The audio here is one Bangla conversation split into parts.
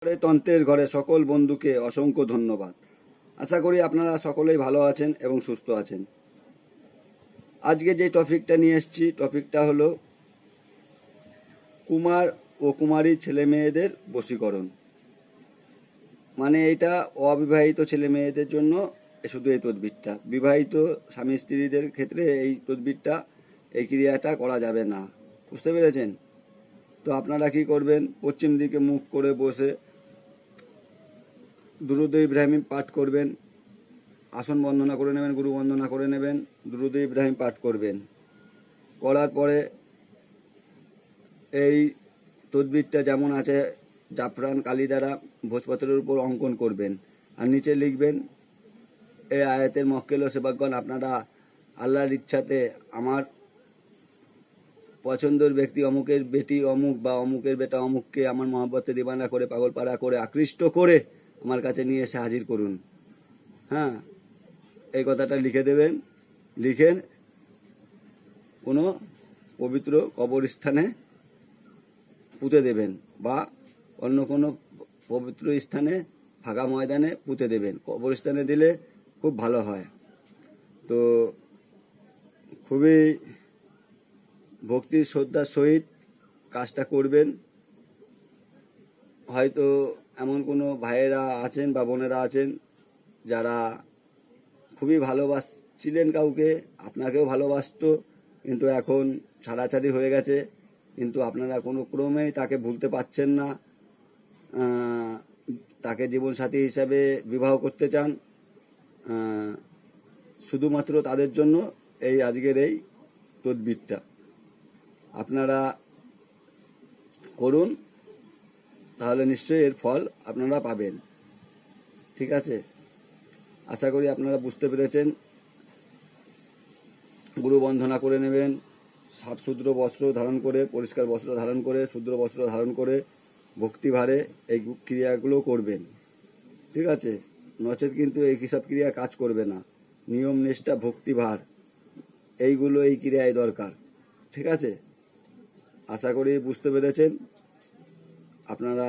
তন্ত্রের ঘরে সকল বন্ধুকে অসংখ্য ধন্যবাদ। আশা করি আপনারা সকলেই ভালো আছেন এবং সুস্থ আছেন। আজকে যে টপিকটা নিয়ে এসেছি, টপিকটা হলো কুমার ও কুমারী ছেলে মেয়েদের বশীকরণ। মানে এটা অবিবাহিত ছেলে মেয়েদের জন্য শুধু এই তদবিরটা, বিবাহিত স্বামী স্ত্রীদের ক্ষেত্রে এই তদবিরটা, এই ক্রিয়াটা করা যাবে না। বুঝতে পেরেছেন? তো আপনারা কি করবেন, পশ্চিম দিকে মুখ করে বসে দুরূদ ইব্রাহিম পাঠ করবেন, আসন বন্দনা করে নেবেন, গুরু বন্দনা করে নেবেন, দুরূদ ইব্রাহিম পাঠ করবেন। করার পরে এই তদবিরটা যেমন আছে জাফরান কালি দ্বারা ভোজপত্রের উপর অঙ্কন করবেন, আর নিচে লিখবেন এই আয়াতের মক্কেল ও সেবকগণ, আপনারা আল্লাহর ইচ্ছাতে আমার পছন্দের ব্যক্তি অমুকের বেটি অমুক বা অমুকের বেটা অমুককে আমার মহব্বতে দিবানা করে, পাগলপাড়া করে, আকৃষ্ট করে আমার কাছে নিয়ে এসে হাজির করুন। হ্যাঁ, এই কথাটা লিখে দেবেন। লিখেন কোনো পবিত্র কবরস্থানে পুঁতে দেবেন বা অন্য কোনো পবিত্র স্থানে, ফাঁকা ময়দানে পুঁতে দেবেন। কবরস্থানে দিলে খুব ভালো হয়। তো খুবই ভক্তি শ্রদ্ধার সহিত কাজটা করবেন। হয়তো এমন কোনো ভাইয়েরা আছেন বা বোনেরা আছেন যারা খুবই ভালোবাসছিলেন কাউকে, আপনাকেও ভালোবাসতো, কিন্তু এখন ছাড়াছাড়ি হয়ে গেছে, কিন্তু আপনারা কোনো ক্রমেই তাকে ভুলতে পারছেন না, তাকে জীবনসাথী হিসাবে বিবাহ করতে চান। শুধুমাত্র তাদের জন্য এই আজকের এই তদবিরটা আপনারা করুন, তাহলে নিশ্চয়ই এর ফল আপনারা পাবেন। ঠিক আছে, আশা করি আপনারা বুঝতে পেরেছেন। গুরু বন্ধনা করে নেবেন, সাফ শুদ্র বস্ত্র ধারণ করে, পরিষ্কার বস্ত্র ধারণ করে, শুদ্র বস্ত্র ধারণ করে ভক্তিভারে এই ক্রিয়াগুলো করবেন। ঠিক আছে, নচেত কিন্তু এই সব ক্রিয়া কাজ করবে না। নিয়ম নিষ্ঠা ভক্তিভার এইগুলো এই ক্রিয়ায় দরকার। ঠিক আছে, আশা করি বুঝতে পেরেছেন। আপনারা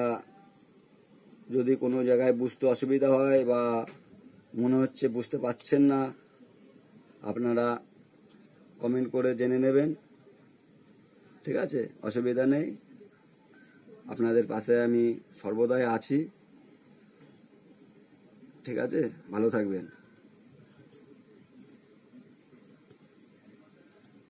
যদি কোনো জায়গায় বুঝতে অসুবিধা হয় বা মনে হচ্ছে বুঝতে পারছেন না, আপনারা কমেন্ট করে জেনে নেবেন। ঠিক আছে, অসুবিধা নেই, আপনাদের পাশে আমি সর্বদাই আছি। ঠিক আছে, ভালো থাকবেন।